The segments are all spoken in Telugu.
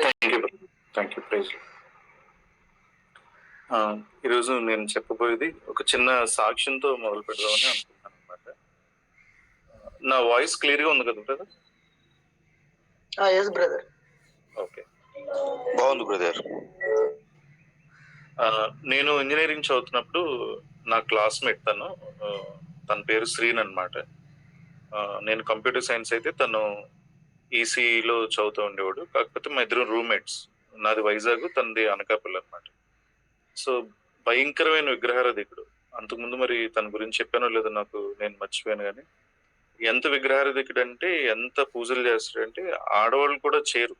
Thank you. Thank you. Prize. ఈరోజు నేను చెప్పబోయేది ఒక చిన్న సాక్ష్యంతో మొదలు పెడదామని అనుకుంటున్నాను అనమాట. నా వాయిస్ క్లియర్గా ఉంది కదా బ్రదర్? Yes brother. ఓకే, బాగుంది బ్రదర్. నేను ఇంజనీరింగ్ చదువుతున్నప్పుడు నా క్లాస్మేట్ తన పేరు శ్రీన్ అనమాట. నేను కంప్యూటర్ సైన్స్ అయితే తను ఈసీలో చదువుతూ ఉండేవాడు. కాకపోతే మా ఇద్దరు రూమ్మేట్స్. నాది వైజాగ్, తనది అనకాపల్లి అనమాట. సో భయంకరమైన విగ్రహారాధికుడు. అంతకుముందు మరి తన గురించి చెప్పానో లేదో నేను మర్చిపోయాను. కానీ ఎంత విగ్రహారాధికుడు అంటే, ఎంత పూజలు చేస్తాడంటే ఆడవాళ్ళు కూడా చేయరు.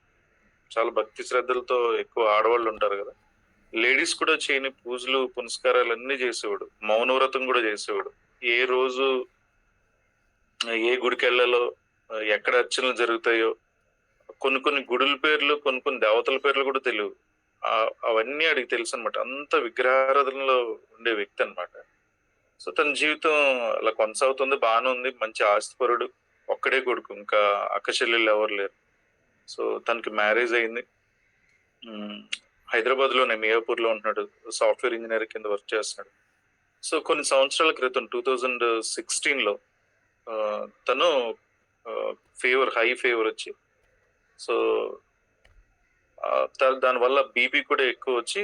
చాలా భక్తి శ్రద్ధలతో ఎక్కువ ఆడవాళ్ళు ఉంటారు కదా, లేడీస్ కూడా చేయని పూజలు పునస్కారాలు అన్నీ చేసేవాడు. మౌనవ్రతం కూడా చేసేవాడు. ఏ రోజు ఏ గుడికి వెళ్ళాలో, ఎక్కడ అర్చనలు జరుగుతాయో, కొన్ని గుడుల పేర్లు, కొన్ని దేవతల పేర్లు కూడా తెలియవు. అవన్నీ అడిగి తెలుసు అనమాట. అంత విగ్రహారాధనలో ఉండే వ్యక్తి అనమాట. సో తన జీవితం అలా కొనసాగుతుంది, బాగానే ఉంది. మంచి ఆస్తిపరుడు, ఒక్కడే కొడుకు, ఇంకా అక్క చెల్లెళ్ళు ఎవరు లేరు. సో తనకి మ్యారేజ్ అయింది. హైదరాబాద్లోనే మియాపూర్లో ఉంటున్నాడు. సాఫ్ట్వేర్ ఇంజనీర్ కింద వర్క్ చేస్తున్నాడు. సో కొన్ని సంవత్సరాల క్రితం 2016లో తను హై ఫీవర్ వచ్చి, సో దానివల్ల బీపీ కూడా ఎక్కువ వచ్చి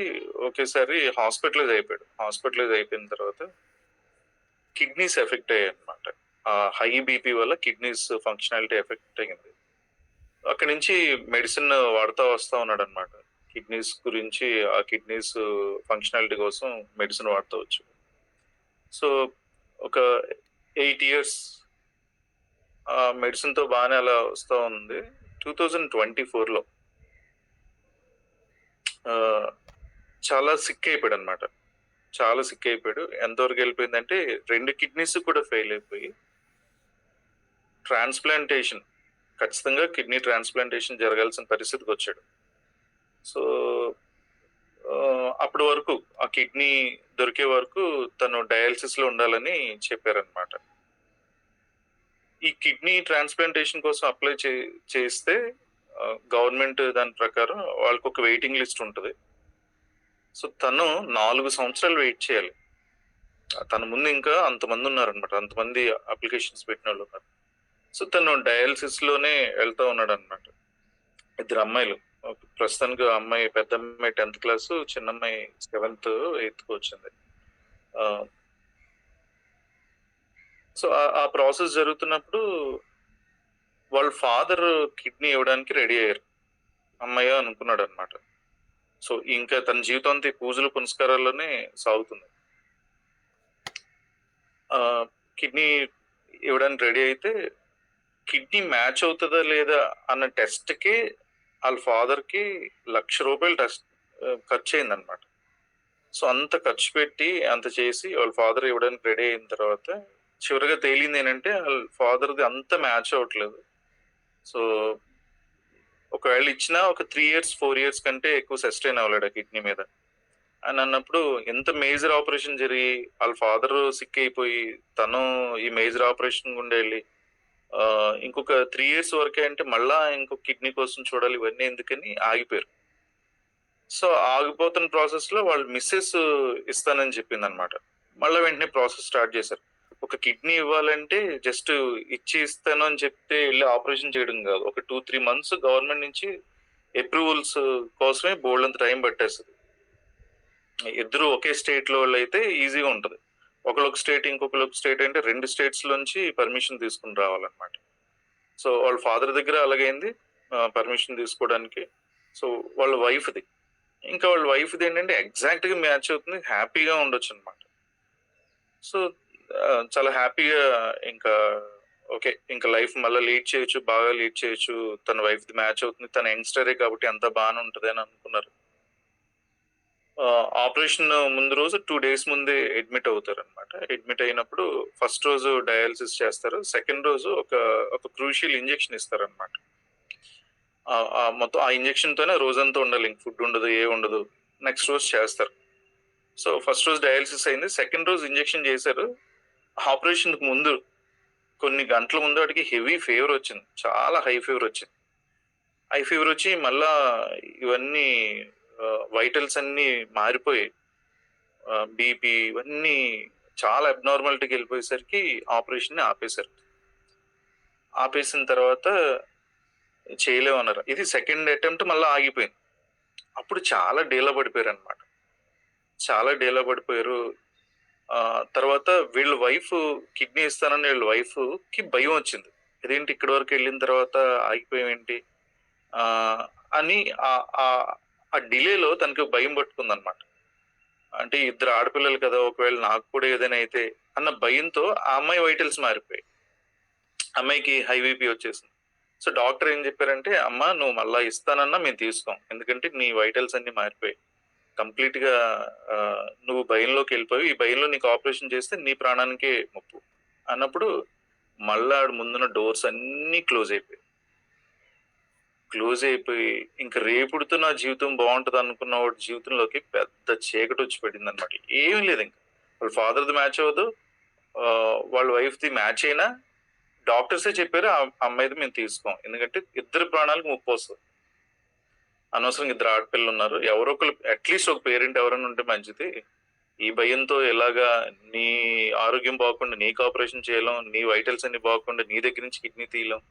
ఒకేసారి హాస్పిటలైజ్ అయిపోయాడు. హాస్పిటలైజ్ అయిపోయిన తర్వాత కిడ్నీస్ ఎఫెక్ట్ అయ్యాయి అనమాట. ఆ హై బీపీ వల్ల కిడ్నీస్ ఫంక్షనాలిటీ ఎఫెక్ట్ అయ్యింది. అక్కడి నుంచి మెడిసిన్ వాడుతూ వస్తూ ఉన్నాడు అనమాట. కిడ్నీస్ గురించి, ఆ కిడ్నీస్ ఫంక్షనాలిటీ కోసం మెడిసిన్ వాడుతూ వచ్చు. సో ఒక 8 years ఆ మెడిసిన్తో బాగానే అలా వస్తూ ఉంది. 2024లో చాలా సిక్ అయిపోయాడు అనమాట. చాలా సిక్ అయిపోయాడు. ఎంతవరకు వెళ్ళిపోయిందంటే 2 కిడ్నీస్ కూడా ఫెయిల్ అయిపోయి ట్రాన్స్ప్లాంటేషన్, ఖచ్చితంగా కిడ్నీ ట్రాన్స్ప్లాంటేషన్ జరగాల్సిన పరిస్థితికి వచ్చాడు. సో అప్పటి వరకు, ఆ కిడ్నీ దొరికే వరకు తను డయాలసిస్లో ఉండాలని చెప్పారనమాట. ఈ కిడ్నీ ట్రాన్స్ప్లాంటేషన్ కోసం అప్లై చేస్తే గవర్నమెంట్ దాని ప్రకారం వాళ్ళకి ఒక వెయిటింగ్ లిస్ట్ ఉంటుంది. సో తను 4 సంవత్సరాలు వెయిట్ చేయాలి. తన ముందు ఇంకా అంతమంది ఉన్నారనమాట, అంతమంది అప్లికేషన్స్ పెట్టిన వాళ్ళు ఉన్నారు. సో తను డయాలసిస్లోనే వెళ్తూ ఉన్నాడు అనమాట. 2 అమ్మాయిలు. ప్రస్తుతానికి అమ్మాయి, పెద్ద అమ్మాయి 10th క్లాసు, చిన్న అమ్మాయి 7th 8th వచ్చింది. సో ఆ ప్రాసెస్ జరుగుతున్నప్పుడు వాళ్ళ ఫాదర్ కిడ్నీ ఇవ్వడానికి రెడీ అయ్యారు. అమ్మాయి అనుకున్నాడు అనమాట. సో ఇంకా తన జీవితం అంతా పూజలు పునస్కారాల్లోనే సాగుతుంది. కిడ్నీ ఇవ్వడానికి రెడీ అయితే, కిడ్నీ మ్యాచ్ అవుతుందా లేదా అన్న టెస్ట్కి వాళ్ళ ఫాదర్కి ₹1,00,000 టెస్ట్ ఖర్చు అయిందనమాట. సో అంత ఖర్చు పెట్టి అంత చేసి వాళ్ళ ఫాదర్ ఇవ్వడానికి రెడీ అయిన తర్వాత చివరిగా తేలింది ఏంటంటే, వాళ్ళ ఫాదర్ది అంత మ్యాచ్ అవ్వట్లేదు. సో ఒకవేళ ఇచ్చినా ఒక 3 years 4 years కంటే ఎక్కువ సస్టైన్ అవ్వలేడు ఆ కిడ్నీ మీద అని అన్నప్పుడు, ఎంత మేజర్ ఆపరేషన్ జరిగి వాళ్ళ ఫాదర్ సిక్ అయిపోయి తను ఈ మేజర్ ఆపరేషన్ గుండా వెళ్ళి ఇంకొక 3 years వరకే అంటే మళ్ళా ఇంకొక కిడ్నీ కోసం చూడాలి, ఇవన్నీ ఎందుకని ఆగిపోయారు. సో ఆగిపోతున్న ప్రాసెస్లో వాళ్ళు మిస్సెస్ ఇస్తానని చెప్పింది అనమాట. మళ్ళీ వెంటనే ప్రాసెస్ స్టార్ట్ చేశారు. ఒక కిడ్నీ ఇవ్వాలంటే జస్ట్ ఇచ్చి ఇస్తాను అని చెప్తే వెళ్ళి ఆపరేషన్ చేయడం కాదు. ఒక 2-3 months గవర్నమెంట్ నుంచి అప్రూవల్స్ కోసమే బోల్డంత టైం పట్టేస్తుంది. ఇద్దరు ఒకే స్టేట్లో వాళ్ళు అయితే ఈజీగా ఉంటుంది. ఒకళ్ళొక స్టేట్, ఇంకొకళ్ళొక స్టేట్ అంటే 2 states లోంచి పర్మిషన్ తీసుకుని రావాలన్నమాట. సో వాళ్ళ ఫాదర్ దగ్గర అలాగైంది పర్మిషన్ తీసుకోవడానికి. సో వాళ్ళ వైఫ్ది ఏంటంటే ఎగ్జాక్ట్గా మ్యాచ్ అవుతుంది, హ్యాపీగా ఉండొచ్చు అనమాట. సో చాలా హ్యాపీగా ఇంకా ఓకే, ఇంకా లైఫ్ మళ్ళీ లీడ్ చేయొచ్చు, బాగా లీడ్ చేయొచ్చు, తన వైఫ్ది మ్యాచ్ అవుతుంది, తన యంగ్స్టరే కాబట్టి అంత బాగానే ఉంటుంది అని అనుకున్నారు. ఆపరేషన్ ముందు రోజు 2 days ముందే అడ్మిట్ అవుతారు అనమాట. అడ్మిట్ అయినప్పుడు ఫస్ట్ రోజు డయాలసిస్ చేస్తారు, సెకండ్ రోజు ఒక క్రూషియల్ ఇంజెక్షన్ ఇస్తారనమాట. మొత్తం ఆ ఇంజెక్షన్తోనే రోజంతా ఉండాలి, ఇంక ఫుడ్ ఉండదు, ఏ ఉండదు. నెక్స్ట్ రోజు చేస్తారు. సో ఫస్ట్ రోజు డయాలసిస్ అయింది, సెకండ్ రోజు ఇంజెక్షన్ చేశారు. ఆపరేషన్కి ముందు కొన్ని గంటల ముందు వాడికి హెవీ ఫీవర్ వచ్చింది, చాలా హై ఫీవర్ వచ్చింది. ఐ ఫీవర్ వచ్చి మళ్ళా ఇవన్నీ వైటల్స్ అన్నీ మారిపోయి బీపీ ఇవన్నీ చాలా అబ్నార్మాలిటీకి వెళ్ళిపోయేసరికి ఆపరేషన్ ఆపేశారు. ఆపేసిన తర్వాత చేయలేమన్నారు. ఇది సెకండ్ అటెంప్ట్ మళ్ళీ ఆగిపోయింది. అప్పుడు చాలా డీలా పడిపోయారు అనమాట. చాలా డీలా పడిపోయారు. తర్వాత వీళ్ళ వైఫ్ కిడ్నీ ఇస్తానని వీళ్ళ వైఫ్కి భయం వచ్చింది. ఇదేంటి ఇక్కడి వరకు వెళ్ళిన తర్వాత ఆగిపోయామేంటి అని ఆ డిలేలో తనకి భయం పట్టుకుంది అనమాట. అంటే ఇద్దరు ఆడపిల్లలు కదా, ఒకవేళ నాకు కూడా ఏదైనా అయితే అన్న భయంతో ఆ అమ్మాయి వైటల్స్ మారిపోయాయి. అమ్మాయికి హై బీపీ వచ్చేసింది. సో డాక్టర్ ఏం చెప్పారంటే, అమ్మ నువ్వు మళ్ళా ఇస్తానన్నా మేము తీసుకోం, ఎందుకంటే నీ వైటల్స్ అన్ని మారిపోయాయి కంప్లీట్ గా. నువ్వు భయంలోకి వెళ్ళిపోయి ఈ భయంలో నీకు ఆపరేషన్ చేస్తే నీ ప్రాణానికే ముప్పు అన్నప్పుడు మళ్ళా ముందున్న డోర్స్ అన్ని క్లోజ్ అయిపోయి ఇంకా రేపుడుతో నా జీవితం బాగుంటది అనుకున్న వాడి జీవితంలోకి పెద్ద చీకటి వచ్చి పడింది అనమాట. ఏమీ లేదు, ఇంకా వాళ్ళ ఫాదర్ది మ్యాచ్ అవ్వదు, వాళ్ళ వైఫ్ది మ్యాచ్ అయినా డాక్టర్సే చెప్పారు ఆ అమ్మాయిది మేము తీసుకోం, ఎందుకంటే ఇద్దరు ప్రాణాలకు ముప్పు వస్తుంది. అనవసరంగా ఇద్దరు ఆడపిల్లలు ఉన్నారు, ఎవరో ఒకరు అట్లీస్ట్ ఒక పేరెంట్ ఎవరైనా ఉంటే మంచిది. ఈ భయంతో ఎలాగా నీ ఆరోగ్యం బాగకుండా నీకు ఆపరేషన్ చేయలేం, నీ వైటల్స్ అన్ని బాగకుండా నీ దగ్గర నుంచి కిడ్నీ తీయలేం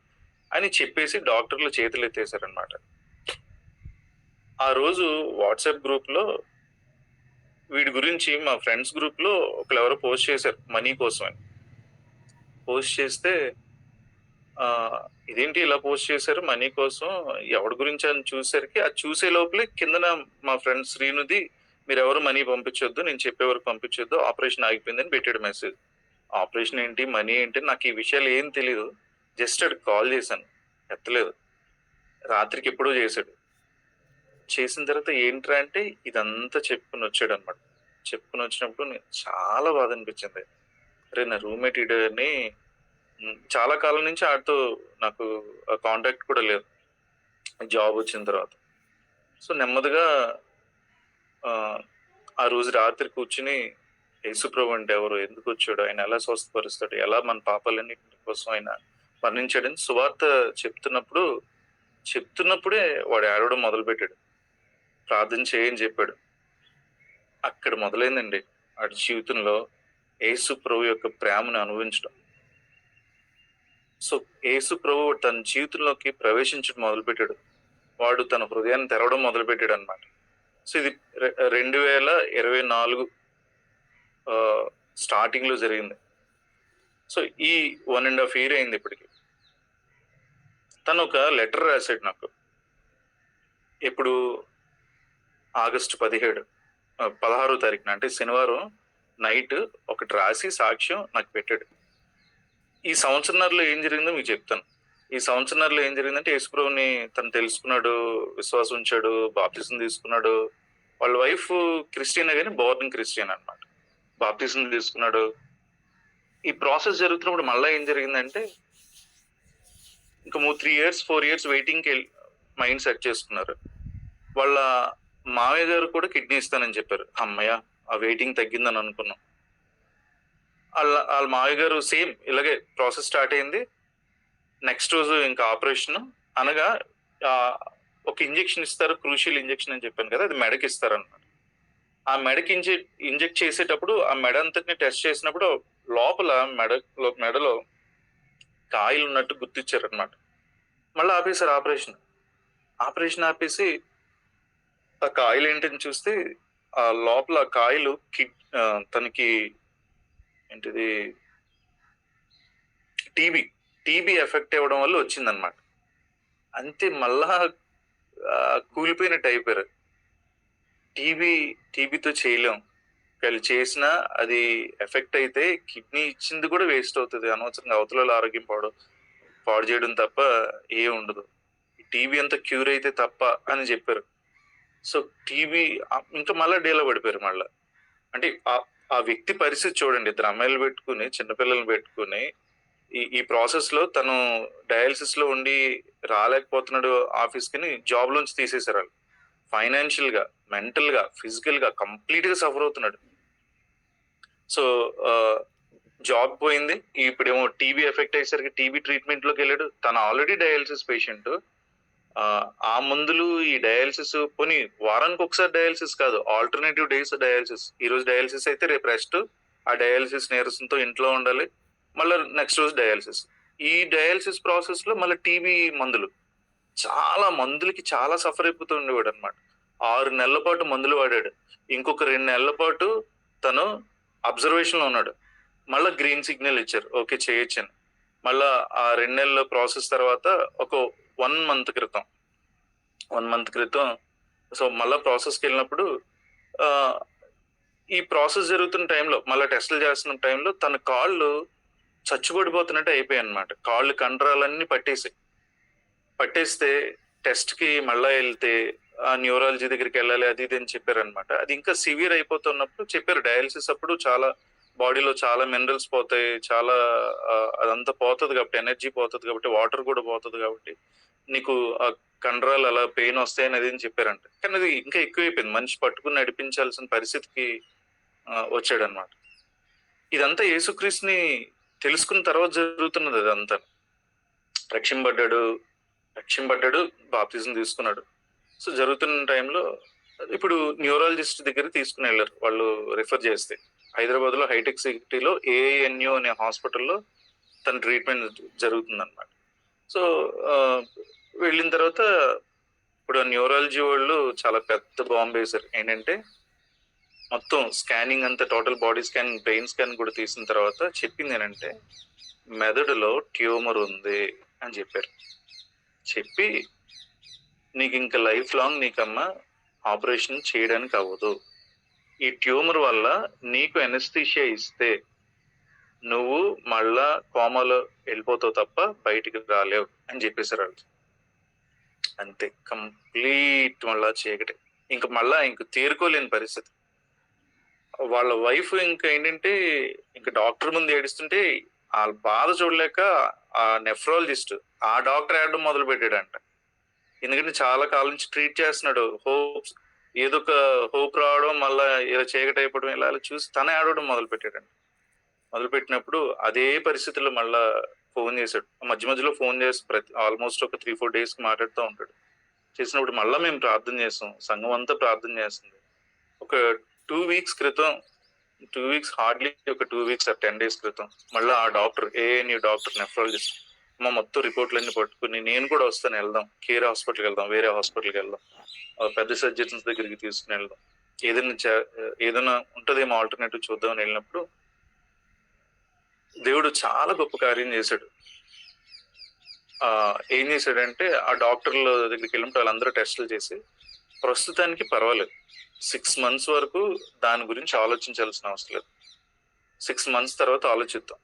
అని చెప్పేసి డాక్టర్లు చేతులు ఎత్తేసారనమాట. ఆ రోజు వాట్సాప్ గ్రూప్ లో వీడి గురించి మా ఫ్రెండ్స్ గ్రూప్ లో ఒకరు ఎవరో పోస్ట్ చేశారు మనీ కోసం అని. పోస్ట్ చేస్తే ఇదేంటి ఇలా పోస్ట్ చేశారు మనీ కోసం, ఎవరి గురించి అని చూసేసరికి అది చూసే లోపలే కిందన మా ఫ్రెండ్ శ్రీనుది మీరు ఎవరు మనీ పంపించొద్దు, నేను చెప్పే వరకు పంపించొద్దు, ఆపరేషన్ ఆగిపోయిందని పెట్టాడు మెసేజ్. ఆపరేషన్ ఏంటి మనీ ఏంటి నాకు ఈ విషయాలు ఏం తెలియదు. జస్ట్ అటు కాల్ చేశాను, ఎత్తలేదు. రాత్రికి ఎప్పుడో చేశాడు. చేసిన తర్వాత ఏంట్రా అంటే ఇదంతా చెప్పుకుని వచ్చాడు అనమాట. చెప్పుకుని వచ్చినప్పుడు చాలా బాధ అనిపించింది. అరే నా రూమ్మేట్ ఈడని చాలా కాలం నుంచి ఆడితో నాకు కాంటాక్ట్ కూడా లేదు జాబ్ వచ్చిన తర్వాత. సో నెమ్మదిగా ఆ రోజు రాత్రి కూర్చుని యేసుప్రభు అంటే ఎవరు, ఎందుకు వచ్చాడు, ఆయన ఎలా స్వస్థపరుస్తాడు, ఎలా మన పాపాలన్నింటి కోసం ఆయన మరణించాడని సువార్త చెప్తున్నప్పుడే వాడు ఏడవడం మొదలుపెట్టాడు. ప్రార్థన చేయని చెప్పాడు. అక్కడ మొదలైందండి వాడి జీవితంలో యేసు ప్రభు యొక్క ప్రేమను అనుభవించడం. సో యేసు ప్రభు తన జీవితంలోకి ప్రవేశించడం మొదలుపెట్టాడు. వాడు తన హృదయాన్ని తెరవడం మొదలుపెట్టాడు అనమాట. సో ఇది 2024 స్టార్టింగ్ లో జరిగింది. సో ఈ 1.5 year అయింది ఇప్పటికి. తను ఒక లెటర్ రాశాడు నాకు. ఇప్పుడు ఆగస్టు 16వ తారీఖున అంటే శనివారం నైట్ ఒకటి రాసి సాక్ష్యం నాకు పెట్టాడు. ఈ సంవత్సరంలో ఏం జరిగిందో మీకు చెప్తాను. ఈ సంవత్సరంలో ఏం జరిగిందంటే యేసుప్రభుని తను తెలుసుకున్నాడు, విశ్వాసం ఉంచాడు, బాప్తిజం తీసుకున్నాడు. వాళ్ళ వైఫ్ క్రిస్టియన్ కానీ బోర్న్ క్రిస్టియన్ అనమాట. బాప్తిజం తీసుకున్నాడు. ఈ ప్రాసెస్ జరుగుతున్నప్పుడు మళ్ళీ ఏం జరిగిందంటే ఇంకా 3 years 4 years వెయిటింగ్కి మైండ్ సెట్ చేసుకున్నారు. వాళ్ళ మామయ్య గారు కూడా కిడ్నీ ఇస్తానని చెప్పారు. అమ్మయ్య ఆ వెయిటింగ్ తగ్గిందని అనుకున్నాం. వాళ్ళ మామయ్య గారు సేమ్ ఇలాగే ప్రాసెస్ స్టార్ట్ అయింది. నెక్స్ట్ రోజు ఇంకా ఆపరేషన్ అనగా ఒక ఇంజెక్షన్ ఇస్తారు, క్రూషియల్ ఇంజెక్షన్ అని చెప్పాను కదా, అది మెడకి ఇస్తారు అన్నమాట. ఆ మెడకి ఇంజెక్ట్ చేసేటప్పుడు ఆ మెడ అంతటిని టెస్ట్ చేసినప్పుడు లోపల మెడలో కాయలు ఉన్నట్టు గుర్తించారు అనమాట. మళ్ళీ ఆపేశారు ఆపరేషన్ ఆపేసి ఆ కాయలు ఏంటని చూస్తే ఆ లోపల కాయలు తనకి ఏంటిది టీబీ ఎఫెక్ట్ అవ్వడం వల్ల వచ్చిందనమాట. అంతే మళ్ళా కూలిపోయినట్టు అయిపోయారు. టీబీతో చేయలేం, వాళ్ళు చేసినా అది ఎఫెక్ట్ అయితే కిడ్నీ ఇచ్చింది కూడా వేస్ట్ అవుతుంది, అనవసరంగా అవతల ఆరోగ్యం పాడు చేయడం తప్ప ఏం ఉండదు, టీబీ అంతా క్యూర్ అయితే తప్ప అని చెప్పారు. సో టీబీ ఇంకా మళ్ళీ డేలో పడిపోయారు. మళ్ళీ అంటే ఆ వ్యక్తి పరిస్థితి చూడండి, 2 అమ్మాయిలు పెట్టుకుని చిన్నపిల్లల్ని పెట్టుకుని ఈ ప్రాసెస్ లో తను డయాలసిస్ లో ఉండి రాలేకపోతున్నాడు ఆఫీస్కి, జాబ్ లోంచి తీసేశారు. వాళ్ళు ఫైనాన్షియల్ గా, మెంటల్ గా, ఫిజికల్ గా కంప్లీట్ గా సఫర్ అవుతున్నాడు. సో జాబ్ పోయింది. ఇప్పుడేమో టీబీ ఎఫెక్ట్ అయ్యేసరికి టీబీ ట్రీట్మెంట్ లోకి వెళ్ళాడు. తను ఆల్రెడీ డయాలసిస్ పేషెంట్. ఆ మందులు, ఈ డయాలిసిస్ పోనీ వారానికి ఒకసారి డయాలిసిస్ కాదు, ఆల్టర్నేటివ్ డేస్ డయాలిసిస్. ఈ రోజు డయాలిసిస్ అయితే రేపు రెస్ట్. ఆ డయాలిసిస్ నీరసంతో ఇంట్లో ఉండాలి. మళ్ళీ నెక్స్ట్ రోజు డయాలిసిస్. ఈ డయాలిసిస్ ప్రాసెస్ లో మళ్ళీ టీబీ మందులు, చాలా మందులకి చాలా సఫర్ అయిపోతూ ఉండేవాడు అనమాట. 6 నెలల పాటు మందులు వాడాడు. ఇంకొక 2 నెలల పాటు తను అబ్జర్వేషన్ లో ఉన్నాడు. మళ్ళా గ్రీన్ సిగ్నల్ ఇచ్చారు, ఓకే చేయొచ్చని. మళ్ళా ఆ 2 నెలల ప్రాసెస్ తర్వాత ఒక 1 మంత్ క్రితం సో మళ్ళా ప్రాసెస్కి వెళ్ళినప్పుడు ఈ ప్రాసెస్ జరుగుతున్న టైంలో, మళ్ళీ టెస్టులు చేస్తున్న టైంలో తన కాళ్ళు చచ్చుబడిపోతున్నట్టు అయిపోయాయి అనమాట. కాళ్ళు కండరాలన్నీ పట్టేస్తే టెస్ట్ కి మళ్ళా వెళ్తే ఆ న్యూరాలజీ దగ్గరికి వెళ్ళాలి అది ఇది అని చెప్పారు అనమాట. అది ఇంకా సివియర్ అయిపోతున్నప్పుడు చెప్పారు, డయాలిసిస్ అప్పుడు చాలా బాడీలో చాలా మినరల్స్ పోతాయి, చాలా అదంతా పోతుంది కాబట్టి, ఎనర్జీ పోతుంది కాబట్టి, వాటర్ కూడా పోతుంది కాబట్టి నీకు ఆ కండరాలు అలా పెయిన్ వస్తాయని అది అని చెప్పారంట. కానీ అది ఇంకా ఎక్కువైపోయింది, మనిషి పట్టుకుని నడిపించాల్సిన పరిస్థితికి వచ్చాడు అనమాట. ఇదంతా యేసుక్రీస్తుని తెలుసుకున్న తర్వాత జరుగుతున్నది. అదంతా రక్షింపడ్డాడు, బాప్తిజం తీసుకున్నాడు. సో జరుగుతున్న టైంలో ఇప్పుడు న్యూరాలజిస్ట్ దగ్గర తీసుకుని వెళ్ళారు వాళ్ళు రిఫర్ చేస్తే. హైదరాబాద్ లో హైటెక్ సిటీలో ఏఎన్యు అనే హాస్పిటల్లో తన ట్రీట్మెంట్ జరుగుతుంది అనమాట. సో వెళ్ళిన తర్వాత ఇప్పుడు న్యూరాలజీ వాళ్ళు చాలా పెద్ద బాంబు వేశారు. ఏంటంటే మొత్తం స్కానింగ్ అంతా, total body scanning, brain scan కూడా తీసిన తర్వాత చెప్పింది ఏంటంటే మెదడులో ట్యూమర్ ఉంది అని చెప్పారు. చెప్పి నీకు ఇంకా లైఫ్ లాంగ్ నీకమ్మ ఆపరేషన్ చేయడానికి అవ్వదు, ఈ ట్యూమర్ వల్ల నీకు ఎనస్థీషియా ఇస్తే నువ్వు మళ్ళా కోమాలో వెళ్ళిపోతావు తప్ప బయటికి రాలేవు అని చెప్పేశారు వాళ్ళు. అంతే, కంప్లీట్ మళ్ళా చీకటి. ఇంక తేరుకోలేని పరిస్థితి. వాళ్ళ వైఫ్ ఇంకా ఏంటంటే ఇంకా డాక్టర్ ముందు ఏడుస్తుంటే వాళ్ళ బాధ చూడలేక ఆ నెఫ్రాలజిస్ట్ ఆ డాక్టర్ ఆడడం మొదలు పెట్టాడంట. ఎందుకంటే చాలా కాలం నుంచి ట్రీట్ చేస్తున్నాడు, ఏదో ఒక హోప్ రావడం, మళ్ళా ఇలా చీకటి అయిపోవడం, ఇలా చూసి తనే ఆడవడం మొదలు పెట్టినప్పుడు అదే పరిస్థితుల్లో మళ్ళా ఫోన్ చేశాడు. మధ్యలో ఫోన్ చేసి ఆల్మోస్ట్ ఒక 3-4 days మాట్లాడుతూ ఉంటాడు. చేసినప్పుడు మళ్ళీ మేము ప్రార్థన చేస్తాం, సంఘం అంతా ప్రార్థన చేస్తుంది. ఒక 2 weeks క్రితం, 2 weeks హార్డ్లీ ఒక 2 weeks 10 days క్రితం మళ్ళీ ఆ డాక్టర్, ఏఎన్యు డాక్టర్, నెఫ్రాలజిస్ట్ మా మొత్తం రిపోర్ట్లన్నీ పట్టుకుని నేను కూడా వస్తాను, వెళ్దాం, కేర్ హాస్పిటల్కి వెళ్దాం, వేరే హాస్పిటల్కి వెళ్దాం, పెద్ద సర్జన్స్ దగ్గరికి తీసుకుని వెళ్దాం, ఏదైనా ఉంటుందేమో ఆల్టర్నేటివ్ చూద్దామని వెళ్ళినప్పుడు దేవుడు చాలా గొప్ప కార్యం చేశాడు. ఏం చేశాడంటే ఆ డాక్టర్ల దగ్గరికి వెళ్ళినప్పుడు వాళ్ళందరూ టెస్టులు చేసి ప్రస్తుతానికి పర్వాలేదు, 6 months వరకు దాని గురించి ఆలోచించాల్సిన అవసరం లేదు, 6 months తర్వాత ఆలోచిద్దాం,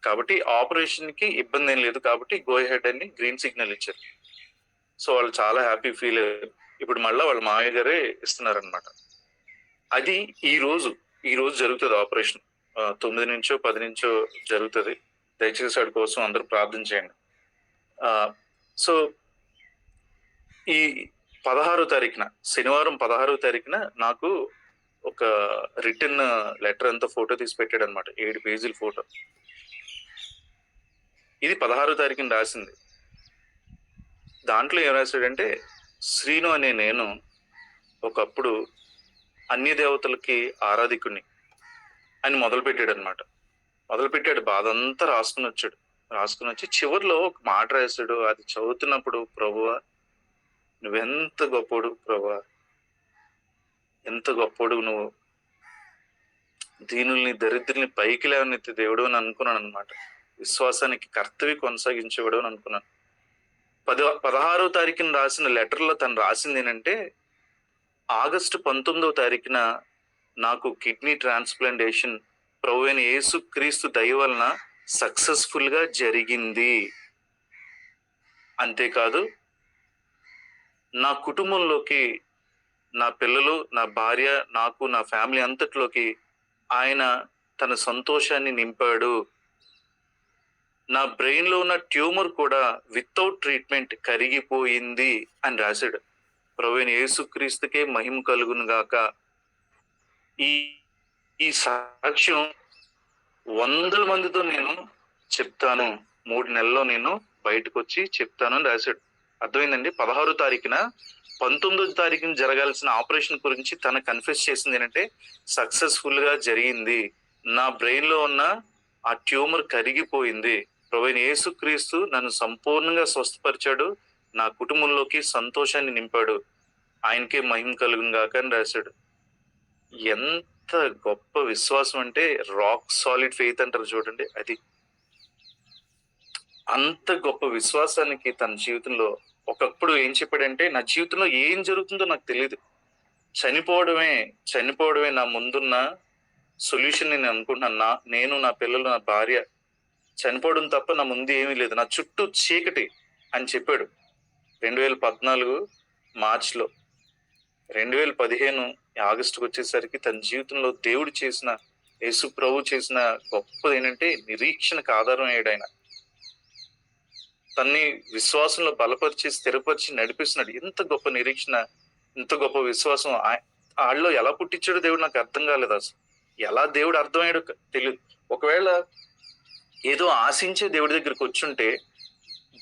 కాబట్టి ఆపరేషన్ కి ఇబ్బంది ఏం లేదు, కాబట్టి గో హెడ్ అని గ్రీన్ సిగ్నల్ ఇచ్చారు. సో వాళ్ళు చాలా హ్యాపీ ఫీల్ అయ్యారు. ఇప్పుడు మళ్ళీ వాళ్ళ మామయ్య గారే ఇస్తున్నారనమాట. అది ఈ రోజు జరుగుతుంది ఆపరేషన్. 9 నుంచో 10 నుంచో జరుగుతుంది. దయచేసి వాడి కోసం అందరూ ప్రార్థన చేయండి. సో ఈ 16వ తారీఖున, శనివారం 16వ తారీఖున నాకు ఒక రిటర్న్ లెటర్ అంతా ఫోటో తీసి పెట్టాడు అనమాట, 7 పేజీల ఫోటో. ఇది 16వ తారీఖున రాసింది. దాంట్లో ఏం రాశాడంటే, శ్రీను అనే నేను ఒకప్పుడు అన్య దేవతలకి ఆరాధికుని అని మొదలుపెట్టాడు. బాధ అంతా రాసుకుని వచ్చి చివరిలో ఒక మాట రాశాడు. అది చదువుతున్నప్పుడు, ప్రభువా నువ్వెంత గొప్పోడు, ప్రభువా ఎంత గొప్పోడు, నువ్వు దీనుల్ని దరిద్రుల్ని పైకి లేవనెత్తి దేవుడు అని అనుకున్నాను అనమాట. విశ్వాసానికి కర్తవి కొనసాగించేవాడు అని అనుకున్నాను. 16వ తారీఖున రాసిన లెటర్లో తను రాసింది ఏంటంటే, ఆగస్టు 19వ తారీఖున నాకు కిడ్నీ ట్రాన్స్ప్లాంటేషన్ ప్రభు అయిన యేసుక్రీస్తు దయ వలన సక్సెస్ఫుల్ గా జరిగింది. అంతేకాదు నా కుటుంబంలోకి, నా పిల్లలు, నా భార్య, నాకు, నా ఫ్యామిలీ అంతట్లోకి ఆయన తన సంతోషాన్ని నింపాడు. నా బ్రెయిన్ లో ఉన్న ట్యూమర్ కూడా వితౌట్ ట్రీట్మెంట్ కరిగిపోయింది అని రాశాడు. ప్రభువైన యేసుక్రీస్తుకే మహిమ కలుగును గాక. ఈ సాక్ష్యం 100 మందితో నేను చెప్తాను, 3 నెలల్లో నేను బయటకు వచ్చి చెప్తాను అని రాశాడు. అర్థమైందండి. 16 తారీఖున 19వ తారీఖున జరగాల్సిన ఆపరేషన్ గురించి తను కన్ఫెస్ చేసింది ఏంటంటే, సక్సెస్ఫుల్ గా జరిగింది, నా బ్రెయిన్ లో ఉన్న ఆ ట్యూమర్ కరిగిపోయింది, ప్రభువైన యేసుక్రీస్తు నన్ను సంపూర్ణంగా స్వస్థపరిచాడు, నా కుటుంబంలోకి సంతోషాన్ని నింపాడు, ఆయనకే మహిమ కలుగును గాక అని రాశాడు. ఎంత గొప్ప విశ్వాసం అంటే, రాక్ సాలిడ్ ఫెయిత్ అంటారు చూడండి, అది. అంత గొప్ప విశ్వాసానికి తన జీవితంలో ఒకప్పుడు ఏం చెప్పాడంటే, నా జీవితంలో ఏం జరుగుతుందో నాకు తెలియదు, చనిపోవడమే నా ముందున్న సొల్యూషన్ నేను అనుకుంటున్నాను. నేను, నా పిల్లలు, నా భార్య చనిపోవడం తప్ప నా ముందు ఏమీ లేదు, నా చుట్టూ చీకటి అని చెప్పాడు 2014 మార్చిలో. 2015 ఆగస్టుకు వచ్చేసరికి తన జీవితంలో దేవుడు చేసిన, యేసు ప్రభు చేసిన గొప్పది ఏంటంటే, నిరీక్షణకు ఆధారం అయ్యాడు ఆయన. తన్ని విశ్వాసంలో బలపరిచి, స్థిరపరిచి నడిపిస్తున్నాడు. ఎంత గొప్ప నిరీక్షణ, ఎంత గొప్ప విశ్వాసం వాళ్ళలో ఎలా పుట్టించాడో దేవుడు నాకు అర్థం కాలేదు. అసలు ఎలా దేవుడు అర్థమయ్యాడో తెలియదు. ఒకవేళ ఏదో ఆశించే దేవుడి దగ్గరికి వచ్చుంటే,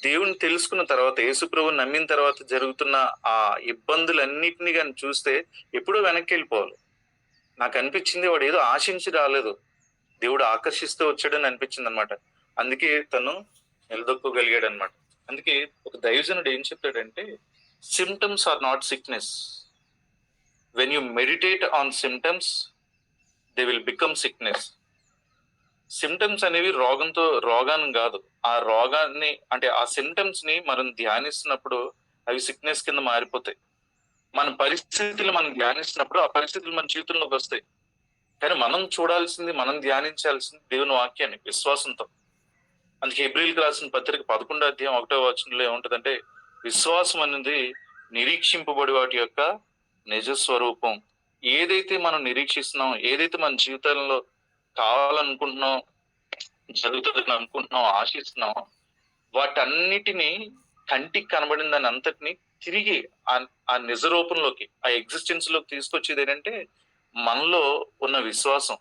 దేవుని తెలుసుకున్న తర్వాత, యేసు ప్రభువుని నమ్మిన తర్వాత జరుగుతున్న ఆ ఇబ్బందులన్నిటినీ కానీ చూస్తే ఎప్పుడో వెనక్కి వెళ్ళిపోవాలి. నాకు అనిపించింది, వాడు ఏదో ఆశించి రాలేదు, దేవుడు ఆకర్షిస్తూ వచ్చాడని అనిపించింది అనమాట. అందుకే తను నిలదొక్కగలిగాడు అనమాట. అందుకే ఒక దైవజనుడు ఏం చెప్తాడంటే, symptoms are not sickness, when you meditate on symptoms they will become sickness. Symptoms అనేవి రోగాన్ని కాదు, ఆ రోగాన్ని అంటే ఆ సిమ్టమ్స్ ని మనం ధ్యానిస్తున్నప్పుడు అవి సిక్నెస్ కింద మారిపోతాయి. మన పరిస్థితులు మనం ధ్యానిస్తున్నప్పుడు ఆ పరిస్థితులు మన జీవితంలోకి వస్తాయి. కానీ మనం చూడాల్సింది, మనం ధ్యానించాల్సింది దేవుని వాక్యాన్ని విశ్వాసంతో. అందుకే హెబ్రీయులకు రాసిన పత్రిక 11వ అధ్యాయం 1వ వచనంలో ఏముంటదంటే, విశ్వాసం అనేది నిరీక్షింపబడి వాటి యొక్క నిజ స్వరూపం. ఏదైతే మనం నిరీక్షిస్తున్నాం, ఏదైతే మన జీవితాలలో కావాలనుకుంటున్నాం, జరుగుతుందని అనుకుంటున్నాం, ఆశిస్తున్నాం, వాటన్నిటిని కంటికి కనబడిన దాని అంతటిని తిరిగి ఆ నిజ రూపంలోకి, ఆ ఎగ్జిస్టెన్స్ లోకి తీసుకొచ్చేది ఏంటంటే మనలో ఉన్న విశ్వాసం.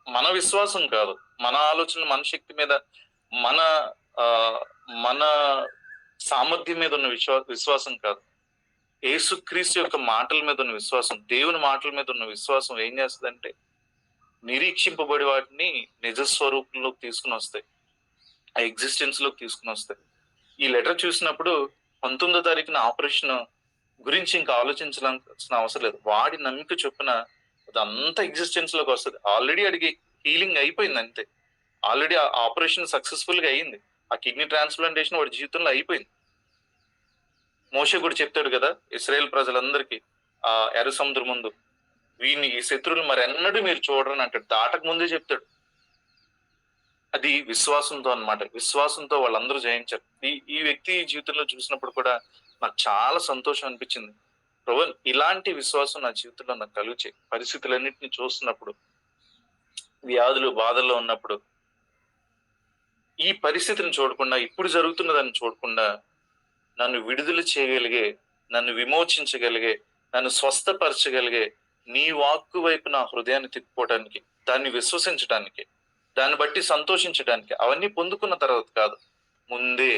మన విశ్వాసం కాదు, మన ఆలోచన, మన శక్తి మీద, మన మన సామర్థ్యం మీద ఉన్న విశ్వాసం కాదు, యేసుక్రీస్తు యొక్క మాటల మీద ఉన్న విశ్వాసం, దేవుని మాటల మీద ఉన్న విశ్వాసం ఏం చేస్తుందంటే, నిరీక్షింపబడి వాటిని నిజ స్వరూపంలోకి తీసుకుని వస్తాయి, ఆ ఎగ్జిస్టెన్స్ లోకి తీసుకుని వస్తాయి. ఈ లెటర్ చూసినప్పుడు 19వ తారీఖున ఆపరేషన్ గురించి ఇంకా ఆలోచించాల్సిన అవసరం లేదు. వాడి నమ్మిక చొప్పున అదంతా ఎగ్జిస్టెన్స్ లోకి వస్తుంది. ఆల్రెడీ అడిగి హీలింగ్ అయిపోయింది అంతే. ఆల్రెడీ ఆ ఆపరేషన్ సక్సెస్ఫుల్ గా అయ్యింది. ఆ కిడ్నీ ట్రాన్స్ప్లాంటేషన్ వాడి జీవితంలో అయిపోయింది. మోషే కూడా చెప్తాడు కదా ఇశ్రాయేల్ ప్రజలందరికీ ఆ ఎర్ర సముద్రం ముందు, వీని ఈ శత్రువులు మరి ఎన్నడూ మీరు చూడరని అంటాడు. దాటక ముందే చెప్తాడు. అది విశ్వాసంతో అన్నమాట. విశ్వాసంతో వాళ్ళందరూ జయించారు. ఈ వ్యక్తి జీవితంలో చూసినప్పుడు కూడా నాకు చాలా సంతోషం అనిపించింది. ప్రభు, ఇలాంటి విశ్వాసం నా జీవితంలో నాకు కలుగుచే. పరిస్థితులన్నింటినీ చూస్తున్నప్పుడు, వ్యాధులు బాధల్లో ఉన్నప్పుడు, ఈ పరిస్థితిని చూడకుండా, ఇప్పుడు జరుగుతున్నదాన్ని చూడకుండా నన్ను విడుదల చేయగలిగే, నన్ను విమోచించగలిగే, నన్ను స్వస్థపరచగలిగే నీ వాక్కు వైపు నా హృదయాన్ని తిప్పుకోవడానికి, దాన్ని విశ్వసించడానికి, దాన్ని బట్టి సంతోషించడానికి, అవన్నీ పొందుకున్న తర్వాత కాదు, ముందే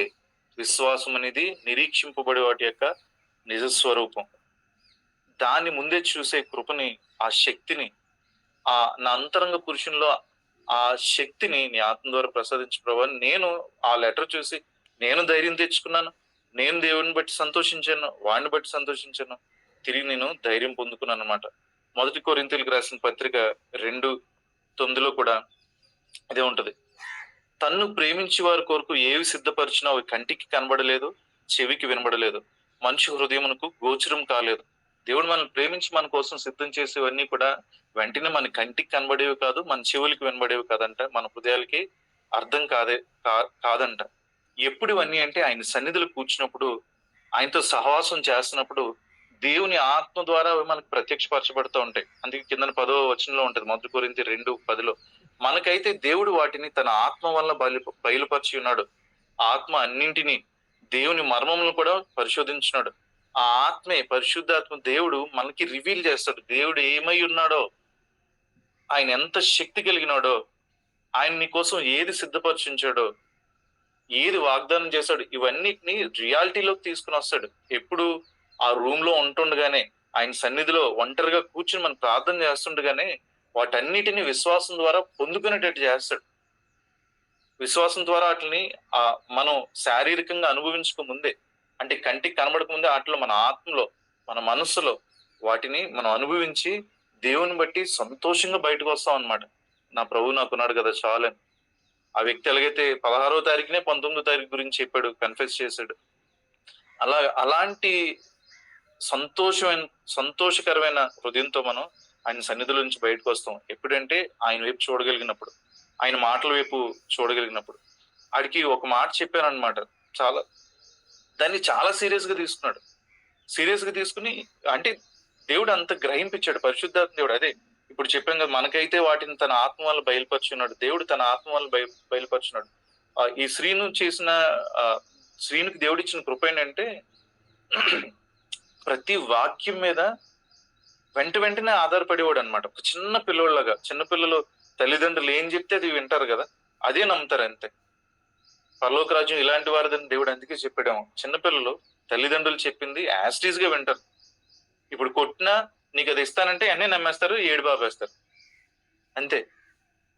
విశ్వాసం అనేది నిరీక్షింపబడే వాటి యొక్క నిజస్వరూపం. దాన్ని ముందే చూసే కృపని, ఆ శక్తిని, ఆ నా అంతరంగ పురుషుల్లో ఆ శక్తిని నీ ఆత్మ ద్వారా ప్రసాదించు ప్రభు. నేను ఆ లెటర్ చూసి నేను ధైర్యం తెచ్చుకున్నాను. నేను దేవుని బట్టి సంతోషించాను, వాడిని బట్టి సంతోషించాను, తిరిగి నేను ధైర్యం పొందుకున్నాను అనమాట. 1 కొరింథీయులకు రాసిన పత్రిక 2:9 కూడా ఇదే ఉంటది. తన్ను ప్రేమించి వారి కొరకు ఏవి సిద్ధపరిచినా అవి కంటికి కనబడలేదు, చెవికి వినబడలేదు, మనిషి హృదయమునకు గోచరం కాలేదు. దేవుడు మనల్ని ప్రేమించి మన కోసం సిద్ధం చేసేవన్నీ కూడా వెంటనే మన కంటికి కనబడేవి కాదు, మన చెవులకి వినబడేవి కాదంట, మన హృదయాలకి అర్థం కాదంట. ఎప్పుడు ఇవన్నీ అంటే ఆయన సన్నిధిలో కూర్చున్నప్పుడు, ఆయనతో సహవాసం చేస్తున్నప్పుడు దేవుని ఆత్మ ద్వారా అవి మనకు ప్రత్యక్షపరచబడుతూ ఉంటాయి. అందుకే కింద 10వ వచనంలో ఉంటది, 1 కొరింథీ 2:10. మనకైతే దేవుడు వాటిని తన ఆత్మ వల్ల బయలుపరిచి ఉన్నాడు. ఆత్మ అన్నింటినీ, దేవుని మర్మములను కూడా పరిశోధించున్నాడు. ఆ ఆత్మే, పరిశుద్ధాత్మ దేవుడు మనకి రివీల్ చేస్తాడు. దేవుడు ఏమై ఉన్నాడో, ఆయన ఎంత శక్తి కలిగినాడో, ఆయన నీ కోసం ఏది సిద్ధపరిచించాడో, ఏది వాగ్దానం చేశాడు ఇవన్నిటిని రియాలిటీలోకి తీసుకుని వస్తాడు. ఎప్పుడు ఆ రూమ్ లో ఉంటుండగానే, ఆయన సన్నిధిలో ఒంటరిగా కూర్చుని మనం ప్రార్థన చేస్తుండగానే వాటన్నిటిని విశ్వాసం ద్వారా పొందుకునేటట్టు చేస్తాడు. విశ్వాసం ద్వారా వాటిని మనం శారీరకంగా అనుభవించక ముందే, అంటే కంటికి కనబడక ముందే వాటిలో మన ఆత్మలో, మన మనస్సులో వాటిని మనం అనుభవించి దేవుని బట్టి సంతోషంగా బయటకు వస్తాం అన్నమాట. నా ప్రభు నాకున్నాడు కదా చాలని. ఆ వ్యక్తి ఎలాగైతే 16వ తారీఖునే 19వ తారీఖు గురించి చెప్పాడు, కన్ఫెస్ చేశాడు. అలాంటి సంతోషకరమైన హృదయంతో మనం ఆయన సన్నిధిలో నుంచి బయటకు వస్తాం. ఎప్పుడంటే ఆయన వైపు చూడగలిగినప్పుడు, ఆయన మాటల వైపు చూడగలిగినప్పుడు. ఆడికి ఒక మాట చెప్పాను అనమాట. దాన్ని చాలా సీరియస్ గా తీసుకున్నాడు. సీరియస్ గా తీసుకుని, అంటే దేవుడు అంత గ్రహింపించాడు, పరిశుద్ధాత్మ దేవుడు. అదే ఇప్పుడు చెప్పాం కదా, మనకైతే వాటిని తన ఆత్మ వల్ల బయలుపరుచున్నాడు. దేవుడు తన ఆత్మ వల్ల బయలుపరుచున్నాడు. ఈ శ్రీనుకి దేవుడిచ్చిన కృప ఏంటంటే ప్రతి వాక్యం మీద వెంటనే ఆధారపడేవాడు అనమాట. ఒక చిన్న పిల్లోళ్ళగా, చిన్నపిల్లలు తల్లిదండ్రులు ఏం చెప్తే అది వింటారు కదా, అదే నమ్ముతారు అంతే. పరలోక రాజ్యం ఇలాంటి వారిదని దేవుడు అందుకే చెప్పాడేమో. చిన్నపిల్లలు తల్లిదండ్రులు చెప్పింది యాస్టీజ్ గా వింటారు. ఇప్పుడు కొట్టినా నీకు అది ఇస్తానంటే అన్నీ నమ్మేస్తారు, ఏడు బాబేస్తారు అంతే.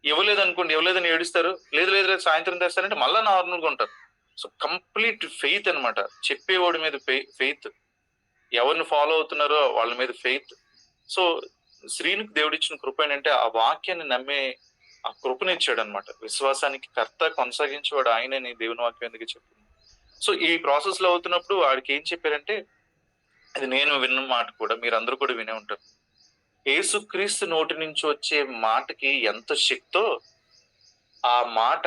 ఇవ్వలేదు అనుకోండి, ఇవ్వలేదని ఏడుస్తారు. లేదు సాయంత్రం తెస్తారంటే మళ్ళా నార్మల్గా ఉంటారు. సో కంప్లీట్ ఫెయిత్ అనమాట. చెప్పేవాడి మీద ఫెయిత్, ఎవరిని ఫాలో అవుతున్నారో వాళ్ళ మీద ఫెయిత్. సో శ్రీనికి దేవుడిచ్చిన కృప ఏంటంటే ఆ వాక్యాన్ని నమ్మే ఆ కృపనిచ్చాడు అనమాట. విశ్వాసానికి కర్త కొనసాగించేవాడు ఆయనని దేవుని వాక్యం ఎందుకు చెప్పింది. సో ఈ ప్రాసెస్ లో అవుతున్నప్పుడు వాడికి ఏం చెప్పారంటే, అది నేను విన్న మాట కూడా మీరందరూ కూడా వినే ఉంటారు. యేసుక్రీస్తు నోటి నుంచి వచ్చే మాటకి ఎంత శక్తో, ఆ మాట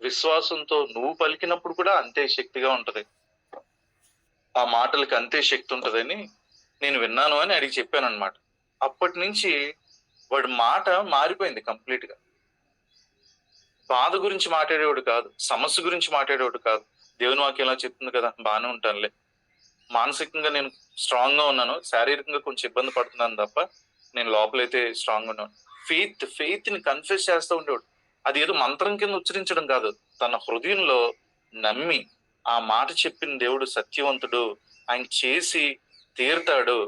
విశ్వాసంతో నువ్వు పలికినప్పుడు కూడా అంతే శక్తిగా ఉంటది. ఆ మాటలకి అంతే శక్తి ఉంటదని నేను విన్నాను అని అడిగి చెప్పాను అనమాట. అప్పటి నుంచి వాడి మాట మారిపోయింది కంప్లీట్ గా. బాధ గురించి మాట్లాడేవాడు కాదు, సమస్య గురించి మాట్లాడేవాడు కాదు. దేవుని వాక్యం ఎలా చెప్తుంది కదా, బాగానే ఉంటానులే, మానసికంగా నేను స్ట్రాంగ్ గా ఉన్నాను, శారీరకంగా కొంచెం ఇబ్బంది పడుతున్నాను తప్ప నేను లోపలైతే స్ట్రాంగ్ ఉన్నాను. ఫెయిత్ ని కన్ఫెస్ చేస్తూ ఉండేవాడు. అది ఏదో మంత్రం కింద ఉచ్చరించడం కాదు, తన హృదయంలో నమ్మి ఆ మాట చెప్పిన దేవుడు సత్యవంతుడు, ఆయన చేసి తీరుతాడు,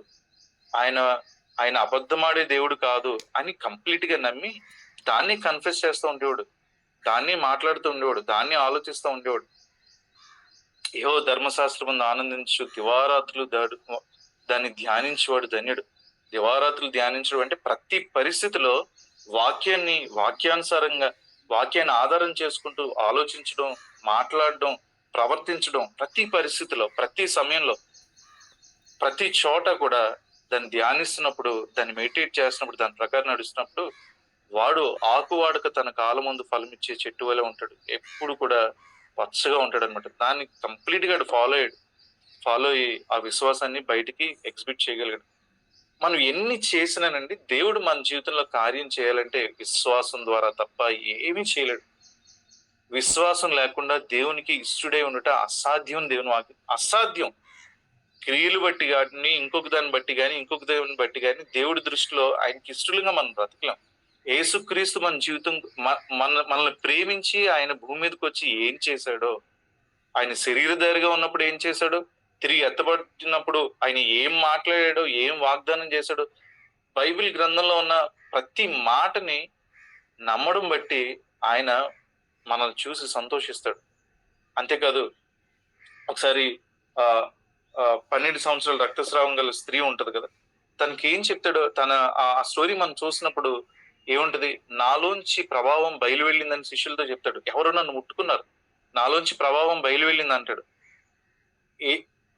ఆయన అబద్ధమాడే దేవుడు కాదు అని కంప్లీట్ గా నమ్మి దాన్ని కన్ఫెస్ చేస్తూ ఉండేవాడు, దాన్ని మాట్లాడుతూ ఉండేవాడు, దాన్ని ఆలోచిస్తూ ఉండేవాడు. ఏవో ధర్మశాస్త్రం ఆనందించు, దివారాత్రులు దాన్ని ధ్యానించేవాడు ధన్యుడు. దివారాత్రులు ధ్యానించడం అంటే ప్రతి పరిస్థితిలో వాక్యానుసారంగా వాక్యాన్ని ఆధారం చేసుకుంటూ ఆలోచించడం, మాట్లాడడం, ప్రవర్తించడం, ప్రతి పరిస్థితిలో, ప్రతి సమయంలో, ప్రతి చోట కూడా దాన్ని ధ్యానిస్తున్నప్పుడు, దాన్ని మెడిటేట్ చేస్తున్నప్పుడు, దాని ప్రకారం నడుస్తున్నప్పుడు వాడు ఆకువాడక తన కాలం ముందు ఫలమిచ్చే చెట్టు వలె ఉంటాడు. ఎప్పుడు కూడా పచ్చగా ఉంటాడు అనమాట. దాన్ని కంప్లీట్ గా ఫాలో అయ్యి ఆ విశ్వాసాన్ని బయటికి ఎగ్జిబిట్ చేయగలిగాడు. మనం ఎన్ని చేసినానండి, దేవుడు మన జీవితంలో కార్యం చేయాలంటే విశ్వాసం ద్వారా తప్ప ఏమీ చేయలేడు. విశ్వాసం లేకుండా దేవునికి ఇష్టడై ఉండట అసాధ్యం. దేవుని వాక్యం అసాధ్యం. క్రియలు బట్టి కానీ, ఇంకొక దాన్ని బట్టి కానీ, ఇంకొక దేవుని బట్టి కానీ దేవుడి దృష్టిలో ఆయనకి ఇష్టలుగా మనం బ్రతకలేం. యేసుక్రీస్తు మన జీవితం మనల్ని ప్రేమించి ఆయన భూమి మీదకి వచ్చి ఏం చేశాడో, ఆయన శరీరధారిగా ఉన్నప్పుడు ఏం చేశాడో, తిరిగి ఎత్తబడినప్పుడు ఆయన ఏం మాట్లాడాడో, ఏం వాగ్దానం చేశాడో, బైబిల్ గ్రంథంలో ఉన్న ప్రతి మాటని నమ్మడం బట్టి ఆయన మనల్ని చూసి సంతోషిస్తాడు. అంతేకాదు, ఒకసారి 12 సంవత్సరాల రక్తస్రావం గల స్త్రీ ఉంటది కదా, తనకి ఏం చెప్తాడో, ఆ స్టోరీ మనం చూసినప్పుడు ఏముంటది, నాలోంచి ప్రభావం బయలు వెళ్ళిందని శిష్యులతో చెప్తాడు. ఎవరో నన్ను ముట్టుకున్నారు, నాలోంచి ప్రభావం బయలు వెళ్ళింది అంటాడు.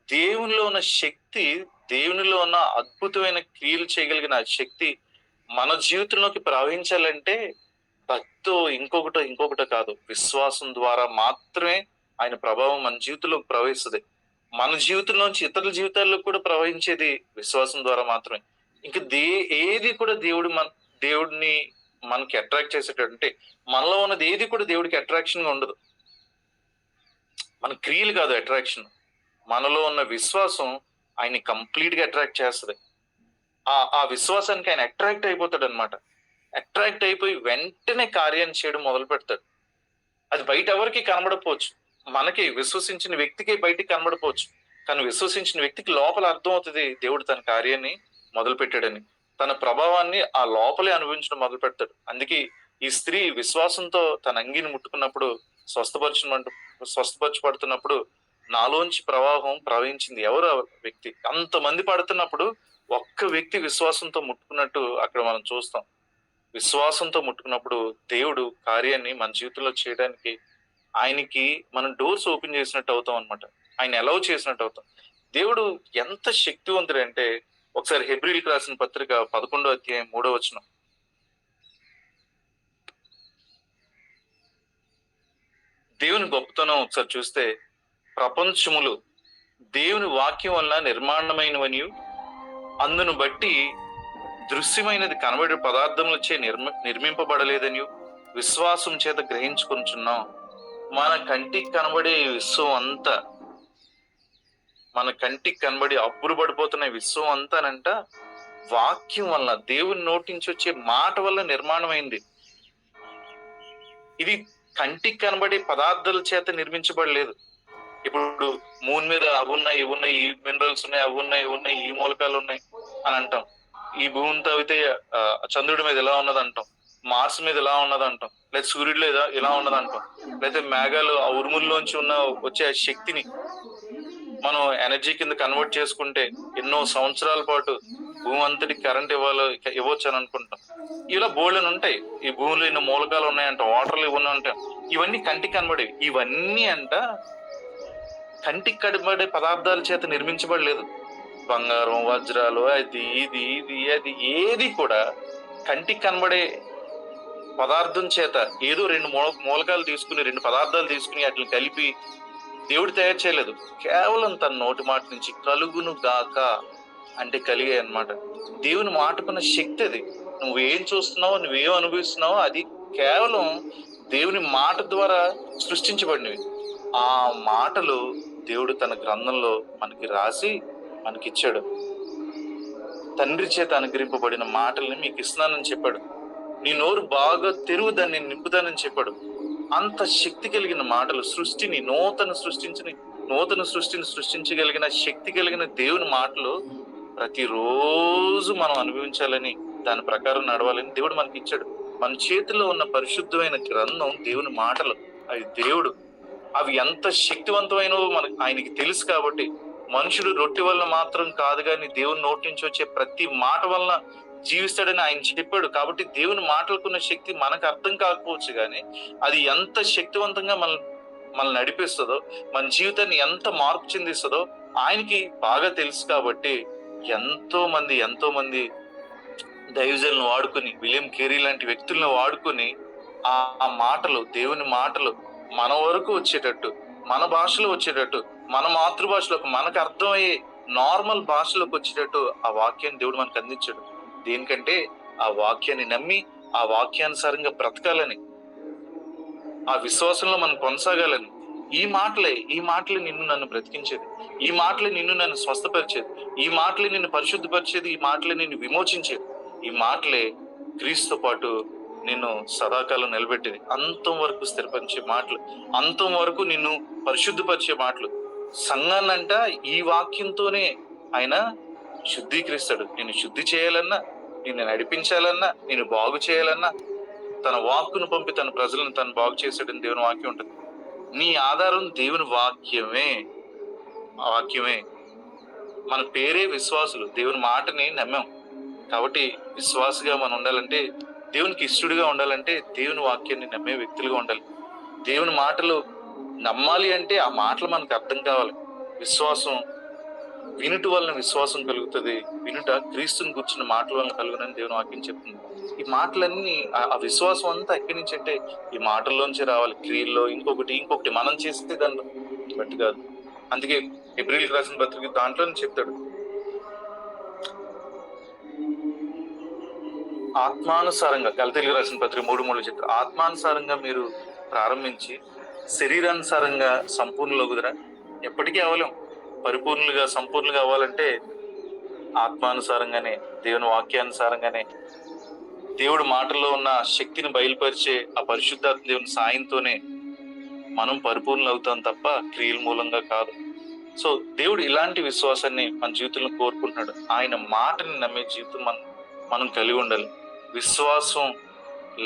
దేవునిలో ఉన్న శక్తి, దేవునిలో ఉన్న అద్భుతమైన క్రియలు చేయగలిగిన శక్తి మన జీవితంలోకి ప్రవహించాలంటే భక్తితో ఇంకొకటో కాదు, విశ్వాసం ద్వారా మాత్రమే ఆయన ప్రభావం మన జీవితంలోకి ప్రవహిస్తుంది. మన జీవితంలోంచి ఇతరుల జీవితాల్లో కూడా ప్రవహించేది విశ్వాసం ద్వారా మాత్రమే. ఇంకా ఏది కూడా దేవుడిని మనకి అట్రాక్ట్ చేసేటట్టు, అంటే మనలో ఉన్నది ఏది కూడా దేవుడికి అట్రాక్షన్ గా ఉండదు. మన క్రియలు కాదు అట్రాక్షన్, మనలో ఉన్న విశ్వాసం ఆయన కంప్లీట్ గా అట్రాక్ట్ చేస్తుంది. ఆ విశ్వాసానికి ఆయన అట్రాక్ట్ అయిపోతాడు అనమాట. అట్రాక్ట్ అయిపోయి వెంటనే కార్యాన్ని చేయడం మొదలు పెడతాడు. అది బయట ఎవరికి కనబడకపోవచ్చు, మనకి విశ్వసించిన వ్యక్తికి బయటికి కనబడిపోవచ్చు, కానీ విశ్వసించిన వ్యక్తికి లోపల అర్థం అవుతుంది దేవుడు తన కార్యాన్ని మొదలు పెట్టాడని. తన ప్రభావాన్ని ఆ లోపలే అనుభవించడం మొదలు పెడతాడు. అందుకే ఈ స్త్రీ విశ్వాసంతో తన అంగిని ముట్టుకున్నప్పుడు స్వస్థపరచబడుతున్నప్పుడు నాలోంచి ప్రవాహం ప్రవహించింది. ఎవరు ఆ వ్యక్తి? అంతమంది పడుతున్నప్పుడు ఒక్క వ్యక్తి విశ్వాసంతో ముట్టుకున్నట్టు అక్కడ మనం చూస్తాం. విశ్వాసంతో ముట్టుకున్నప్పుడు దేవుడు కార్యాన్ని మన జీవితంలో చేయడానికి ఆయనకి మనం డోర్స్ ఓపెన్ చేసినట్టు అవుతాం అనమాట. ఆయన అలౌ చేసినట్టు అవుతాం. దేవుడు ఎంత శక్తివంతుడు అంటే, ఒకసారి హెబ్రీలకు రాసిన పత్రిక 11వ అధ్యాయం 3వ వచనం. దేవుని గొప్పతనం ఒకసారి చూస్తే, ప్రపంచములు దేవుని వాక్యం వల్ల నిర్మాణమైనవనియు అందును బట్టి దృశ్యమైనది కనబడే పదార్థములచే నిర్మింపబడలేదని విశ్వాసం చేత గ్రహించుకుంటున్నాం. మన కంటికి కనబడే విశ్వం అంతా, మన కంటికి కనబడి అబ్బురు పడిపోతున్న విశ్వం అంతానంట వాక్యం వల్ల, దేవుని నోటి నుంచి వచ్చే మాట వల్ల నిర్మాణమైంది. ఇది కంటికి కనబడే పదార్థాల చేత నిర్మించబడలేదు. ఇప్పుడు మూన్ మీద అవి ఉన్నాయి, ఇవి ఉన్నాయి, ఈ మినరల్స్ ఉన్నాయి, అవి ఉన్నాయి, ఇవి ఉన్నాయి, ఈ మూలకాలు ఉన్నాయి అని అంటాం. ఈ భూమితో అయితే చంద్రుడి మీద ఎలా ఉన్నది అంటాం, మార్స్ మీద ఎలా ఉన్నది అంటాం, లేదా సూర్యుడిలో ఎలా ఉన్నది అంటాం, లేదా మేఘాలు ఆ ఉరుముల్లోంచి వచ్చే శక్తిని మనం ఎనర్జీ కింద కన్వర్ట్ చేసుకుంటే ఎన్నో సంవత్సరాల పాటు భూమి అంతటికి కరెంట్ ఇవ్వచ్చు అని అనుకుంటాం. ఇలా బోల్డెన్ ఉంటాయి. ఈ భూమిలో ఎన్నో మూలకాలు ఉన్నాయంట, వాటర్లు ఇవన్నీ ఉంటాయి. ఇవన్నీ కంటికి కనబడేవి. ఇవన్నీ అంట కంటికి కనబడే పదార్థాల చేత నిర్మించబడలేదు. బంగారం, వజ్రాలు, అది ఇది ఇది అది ఏది కూడా కంటికి కనబడే పదార్థం చేత, ఏదో రెండు మూలకాలు తీసుకుని, రెండు పదార్థాలు తీసుకుని వాటిని కలిపి దేవుడు తయారు చేయలేదు. కేవలం తన నోటి మాట నుంచి కలుగును గాక అంటే కలిగే అన్నమాట. దేవుని మాటకున్న శక్తి అది. నువ్వేం చూస్తున్నావో, నువ్వేం అనుభవిస్తున్నావో అది కేవలం దేవుని మాట ద్వారా సృష్టించబడినవి. ఆ మాటలు దేవుడు తన గ్రంథంలో మనకి రాసి మనకిచ్చాడు. తండ్రి చేత అనుగ్రహింపబడిన మాటల్ని మీకు ఇస్తున్నానని చెప్పాడు. నీ నోరు బాగా తెరువు, దాన్ని నింపుతానని చెప్పాడు. అంత శక్తి కలిగిన మాటలు, సృష్టిని, నూతన సృష్టిని సృష్టించగలిగిన శక్తి కలిగిన దేవుని మాటలు ప్రతిరోజు మనం అనుభవించాలని, దాని ప్రకారం నడవాలని దేవుడు మనకి ఇచ్చాడు. మన చేతిలో ఉన్న పరిశుద్ధమైన గ్రంథం దేవుని మాటలు. అవి దేవుడు, అవి ఎంత శక్తివంతమైనవో మనకు ఆయనకి తెలుసు. కాబట్టి మనుషుడు రొట్టె వల్ల మాత్రం కాదు కానీ దేవుని నోటి నుంచి వచ్చే ప్రతి మాట వలన జీవిస్తాడని ఆయన చెప్పాడు. కాబట్టి దేవుని మాటలకున్న శక్తి మనకు అర్థం కాకపోవచ్చు, కానీ అది ఎంత శక్తివంతంగా మనల్ని నడిపిస్తుందో, మన జీవితాన్ని ఎంత మార్పు చెందిస్తుందో ఆయనకి బాగా తెలుసు. కాబట్టి ఎంతో మంది దైవజనులను వాడుకొని, విలియం కేరీ లాంటి వ్యక్తులను వాడుకొని ఆ మాటలు, దేవుని మాటలు మన వరకు వచ్చేటట్టు, మన భాషలో వచ్చేటట్టు, మన మాతృభాషలోకి, మనకు అర్థమయ్యే నార్మల్ భాషలోకి వచ్చేటట్టు ఆ వాక్యాన్ని దేవుడు మనకు అందించాడు. దేనికంటే ఆ వాక్యాన్ని నమ్మి ఆ వాక్యానుసారంగా బ్రతకాలని, ఆ విశ్వాసంలో మనం కొనసాగాలని. ఈ మాటలే నిన్ను నన్ను బ్రతికించేది. ఈ మాటలే నిన్ను నన్ను స్వస్థపరిచేది. ఈ మాటలే నిన్ను పరిశుద్ధపరిచేది. ఈ మాటలే నిన్ను విమోచించేది. ఈ మాటలే క్రీస్తుతో పాటు నిన్ను సదాకాలం నిలబెట్టేది. అంతం వరకు స్థిరపరిచే మాటలు, అంతం వరకు నిన్ను పరిశుద్ధపరిచే మాటలు. సంఘాన్నంట ఈ వాక్యంతోనే ఆయన శుద్ధీకరిస్తాడు. నిన్ను శుద్ధి చేయాలన్నా, నిన్ను నడిపించాలన్నా, నిన్ను బాగు చేయాలన్నా తన వాక్కును పంపి తన ప్రజలను తను బాగు చేశాడని దేవుని వాక్యం ఉంటుంది. నీ ఆధారం దేవుని వాక్యమే. ఆ వాక్యమే. మన పేరే విశ్వాసులు. దేవుని మాటని నమ్మాం. కాబట్టి విశ్వాసగా మనం ఉండాలంటే, దేవునికి ఇష్టడుగా ఉండాలంటే దేవుని వాక్యాన్ని నమ్మే వ్యక్తులుగా ఉండాలి. దేవుని మాటలు నమ్మాలి అంటే ఆ మాటలు మనకు అర్థం కావాలి. విశ్వాసం వినుట వలన విశ్వాసం కలుగుతుంది. వినుట క్రీస్తుని కూర్చున్న మాటల వలన కలుగునని దేవుని వాక్యం చెప్తుంది. ఈ మాటలన్నీ, ఆ విశ్వాసం అంతా ఎక్కడి నుంచి అంటే ఈ మాటల్లోంచి రావాలి. క్రియల్లో ఇంకొకటి మనం చేస్తే దాన్ని బట్టి కాదు. అందుకే హెబ్రీయులకు రాసిన పత్రిక దాంట్లో చెప్తాడు, ఆత్మానుసారంగా, గలతీయులకు రాసిన పత్రిక 3:3 చెప్తారు, ఆత్మానుసారంగా మీరు ప్రారంభించి శరీరానుసారంగా సంపూర్ణులు అవుదురా. ఎప్పటికీ అవ్వలేం. పరిపూర్ణులుగా, సంపూర్ణులుగా అవ్వాలంటే ఆత్మానుసారంగానే, దేవుని వాక్యానుసారంగానే, దేవుడి మాటల్లో ఉన్న శక్తిని బయలుపరిచే ఆ పరిశుద్ధాత్మ దేవుని సాయంతోనే మనం పరిపూర్ణులు అవుతాం తప్ప క్రియల మూలంగా కాదు. సో దేవుడు ఇలాంటి విశ్వాసాన్ని మన జీవితంలో కోరుకుంటున్నాడు. ఆయన మాటని నమ్మే జీవితం మనం కలిగి ఉండాలి. విశ్వాసం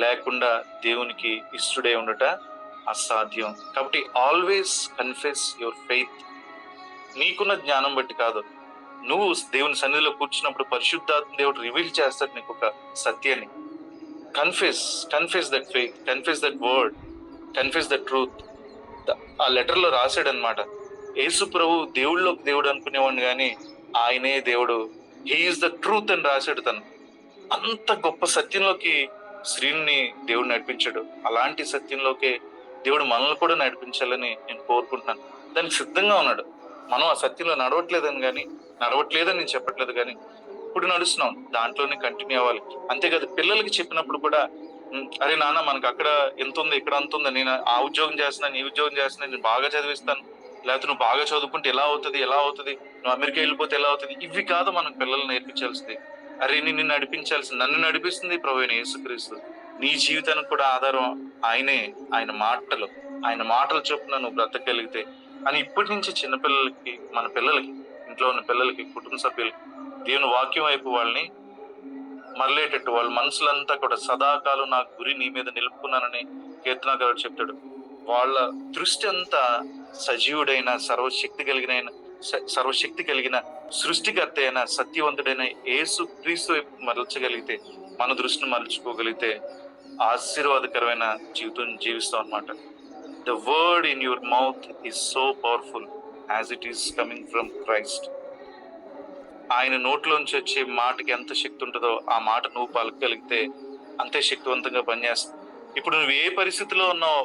లేకుండా దేవునికి ఇష్టడే ఉండట అసాధ్యం. కాబట్టి ఆల్వేస్ కన్ఫెస్ యువర్ ఫెయిత్. నీకున్న జ్ఞానం బట్టి కాదు, నువ్వు దేవుని సన్నిధిలో కూర్చున్నప్పుడు పరిశుద్ధాత్మ దేవుడు రివీల్ చేస్తాడు నీకు ఒక సత్యాన్ని. Confess that faith, confess that word, confess that truth. ఆ లెటర్లో రాశాడు అనమాట, యేసు ప్రభు దేవుళ్ళలోకి దేవుడు అనుకునేవాడిని కానీ ఆయనే దేవుడు, హీఈస్ ద ట్రూత్ అని రాశాడు తను. అంత గొప్ప సత్యంలోకి స్త్రీని దేవుడు నడిపించాడు. అలాంటి సత్యంలోకి దేవుడు మనల్ని కూడా నడిపించాలని నేను కోరుకుంటున్నాను. దానికి సిద్ధంగా ఉన్నాడు. మనం ఆ సత్యంలో నడవట్లేదని నేను చెప్పట్లేదు, కానీ ఇప్పుడు నడుస్తున్నాం, దాంట్లోనే కంటిన్యూ అవ్వాలి. అంతేకాదు పిల్లలకి చెప్పినప్పుడు కూడా, అరే నాన్న మనకు అక్కడ ఎంత ఉంది, ఇక్కడ అంత ఉంది, నేను ఆ ఉద్యోగం చేస్తున్నాను, ఈ ఉద్యోగం చేస్తున్నాను, నేను బాగా చదివిస్తాను, లేకపోతే నువ్వు బాగా చదువుకుంటే ఎలా అవుతుంది, నువ్వు అమెరికా వెళ్ళిపోతే ఎలా అవుతుంది, ఇవి కాదు మనకు పిల్లలు నేర్పించాల్సింది. అరే నిన్ను నడిపించాల్సింది, నన్ను నడిపిస్తుంది ప్రభువైన యేసుక్రీస్తు. నీ జీవితానికి కూడా ఆధారం ఆయనే. ఆయన మాటలు చొప్పున నువ్వు బ్రతకగలిగితే అని ఇప్పటి నుంచి చిన్నపిల్లలకి, మన పిల్లలకి, ఇంట్లో ఉన్న పిల్లలకి, కుటుంబ సభ్యులకి దేవుని వాక్యం వైపు వాళ్ళని మరలేటట్టు, వాళ్ళ మనసులంతా కూడా సదాకాలం నా గురి నీ మీద నిలుపుకున్నానని కీర్తనకారుడు చెప్తాడు. వాళ్ళ దృష్టి అంతా సజీవుడైన సర్వశక్తి కలిగిన సృష్టికర్త అయిన సత్యవంతుడైన యేసు క్రీస్తు వైపు మరల్చగలిగితే, మన దృష్టిని మరల్చుకోగలిగితే ఆశీర్వాదకరమైన జీవితం జీవిస్తాం అన్నమాట. The word in your mouth is so powerful as it is coming from Christ. ఆయన నోట్లోంచి వచ్చే మాటకి ఎంత శక్తి ఉంటుందో ఆ మాట నువ్వు పలకగలిగితే అంతే శక్తివంతంగా పనిచేస్తుంది. ఇప్పుడు నువ్వు ఏ పరిస్థితిలో ఉన్నావు,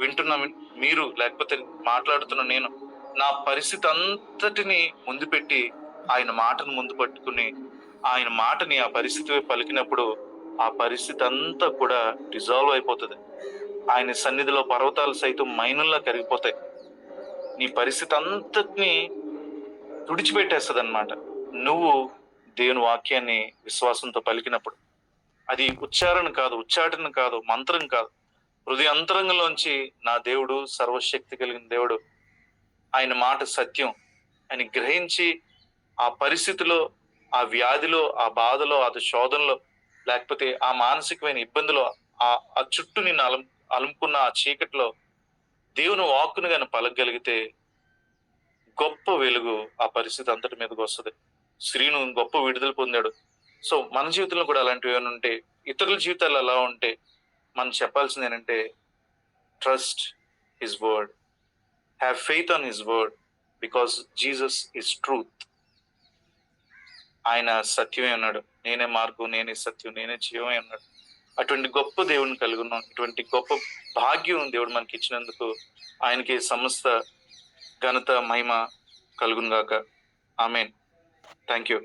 వింటున్నా మీరు, లేకపోతే మాట్లాడుతున్న నేను, నా పరిస్థితి అంతటిని ముందు పెట్టి ఆయన మాటను ముందు పట్టుకుని ఆయన మాటని ఆ పరిస్థితి పలికినప్పుడు ఆ పరిస్థితి అంతా కూడా డిజాల్వ్ అయిపోతుంది. ఆయన సన్నిధిలో పర్వతాలు సైతం మైనుల్లా కరిగిపోతాయి. నీ పరిస్థితి అంతటిని తుడిచిపెట్టేస్తుంది అన్నమాట. నువ్వు దేవుని వాక్యాన్ని విశ్వాసంతో పలికినప్పుడు అది ఉచ్చారణ కాదు, ఉచ్చాటన కాదు, మంత్రం కాదు, హృదయ అంతరంగంలోంచి నా దేవుడు సర్వశక్తి కలిగిన దేవుడు, ఆయన మాట సత్యం అని గ్రహించి ఆ పరిస్థితిలో, ఆ వ్యాధిలో, ఆ బాధలో, ఆ శోధనలో, లేకపోతే ఆ మానసికమైన ఇబ్బందిలో, ఆ చుట్టూ నిన్ను అలుముకున్న ఆ చీకట్లో దేవుని వాక్కును గాని పలకగలిగితే గొప్ప వెలుగు ఆ పరిస్థితి అంతటి మీదకి వస్తుంది. శ్రీను గొప్ప విడుదల పొందాడు. సో మన జీవితంలో కూడా అలాంటివి ఏమైనా ఉంటే, ఇతరుల జీవితాలు అలా ఉంటే మనం చెప్పాల్సింది ఏంటంటే, trust his word, have faith on his word, because Jesus is truth. ఆయన సత్యమే అన్నాడు, నేనే మార్గం, నేనే సత్యం, నేనే జీవమే అన్నాడు. అటువంటి గొప్ప దేవుడిని కలిగి ఉన్నాం. ఇటువంటి గొప్ప భాగ్యం దేవుడు మనకి ఇచ్చినందుకు ఆయనకి సమస్త ఘనత మహిమ కలుగును గాక. ఆమేన్. Thank you.